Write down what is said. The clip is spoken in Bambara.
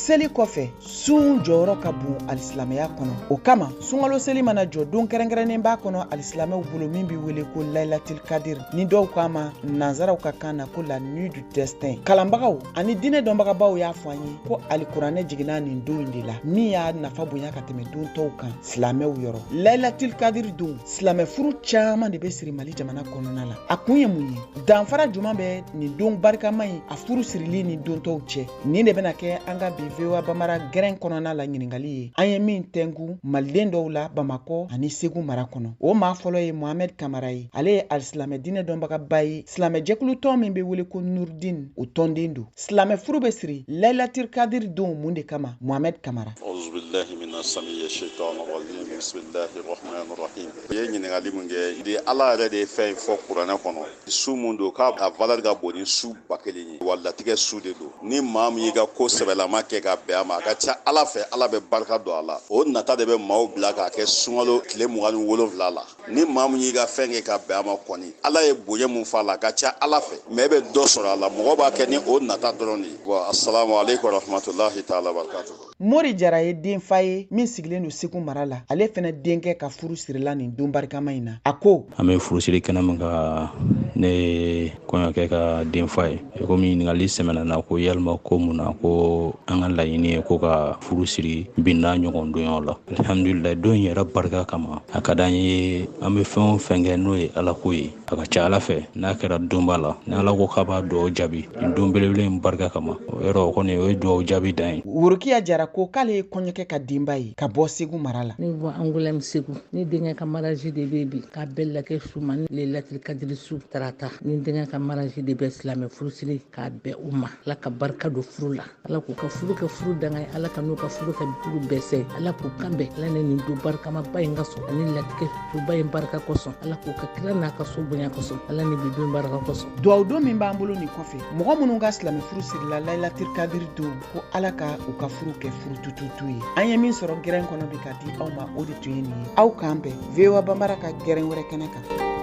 seli kɔfɛ sun jɔyɔrɔ ka bon alisilamɛya kɔnɔ. O kama sunkalo seli mana jɔ don kɛrɛnkɛrɛnnen b'a kɔnɔ alisilamɛw bolo min bɛ wele ko Laylatul Qadr, ni dɔw k'a ma nanzaraw ka kan na ko la nuit du destin. Kalanbagaw ani diinɛ dɔnbagabaw y'a fɔ an ye ko alikuranɛ jiginna nin don in de la min y'a nafa bonya ka tɛmɛ don tɔw kan silamɛw yɔrɔ. Laylatul Qadr don silamɛ furu caman de bɛ siri Mali jamana kɔnɔna la. A kun ye mun ye? Danfara juman bɛ nin don barikama in a furu sirili ni don tɔw cɛ? Nin de bɛna kɛ an ka bi VOA Bambara gɛrɛn kɔnɔna la ɲininkali ye. An ye min tɛnku maliden dɔw la Bamakɔ ani Segu mara kɔnɔ. O maa fɔlɔ ye Mohamed Kamara ye. Ale ye alisilamɛ diinɛ dɔnbagaba ye. Silamɛ jɛkulu tɔn min bɛ wele ko Nurdin o tɔnden don. Silamɛ furu bɛ siri Laylatul Qadr don mun de kama? Mohamed Kamara. Ye ɲininkali min kɛ de Ala yɛrɛ de ye fɛn fɔ kuranɛ kɔnɔ su mun don k'a valeur ka bon ni su 1000 ye wa latigɛ su de don. Ni maa min y'i ka ko sɛbɛlama kɛ ka bɛn a ma a ka ca Ala fɛ Ala bɛ barika don a la. O nata de bɛ maaw bila k'a kɛ sunkalo tile 27 la. Ni maa min y'i ka fɛn kɛ ka bɛn a ma kɔni Ala ye bonya mun f'a la a ka ca Ala fɛ mais bɛ dɔ sɔrɔ a la mɔgɔ b'a kɛ ni o nata dɔrɔn de ye. Wa assalamu alaikum warahmatullahi ta'ala barakatuh. Mori Jara ye denfa ye min sigilen don Segu mara la. Ale fɛnɛ denkɛ ka furu sirila nin don barikama in na. A ko: an bɛ furusiri kɛnɛ min ka ne kɔɲɔkɛ ka denfa ye. Komi ɲininkali sɛmɛna na ko yalima ko mun na ko an ka laɲini ye ko ka furu siri bin n'a ɲɔgɔn donyaw la. Alhamdulillah don yɛrɛ barika kama a ka d'an ye an bɛ fɛn o fɛn kɛ n'o ye Ala ko ye. A ka ca Ala fɛ n'a kɛra donba la ni Ala ko k'a b'a dugawu jaabi nin don belebele in barika kama o yɔrɔ kɔni o ye dugawu jaabi dan ye. Worokiya Jara ko k'ale ye kɔɲɔkɛ ka denba ye ka bɔ Segu mara la. Ne bɔ Angoulême Segu ne denkɛ ka mariage de bɛ bi k'a bɛɛ lakɛ su ma ni Laylatul Qadr su tarata ni denkɛ ka mariage de bɛ silamɛ furusiri k'a bɛn u ma. Ala ka barika don furu la, Ala k'u ka furu kɛ furu danga ye, Ala ka n'u ka furu kɛ furu bɛsɛ, Ala k'u kanbɛn, Ala ni nin don barikamaba in ka sɔn ani latigɛ suba in barika kosɔn, Ala k'u ka kira n'a ka so bonya kosɔn, Ala ni bi don barika kosɔn. Duwawu don min b'an bolo nin kɔfɛ mɔgɔ minnu ka silamɛ furu sirila Laylatul Qadr don ko Ala ka u ka furu kɛ furu tututu ye. An ye min sɔrɔ gɛrɛn kɔnɔ bi ka di aw ma o de tun ye nin ye. Aw k'an bɛn VOA Bambara ka gɛrɛn wɛrɛ kɛnɛ kan.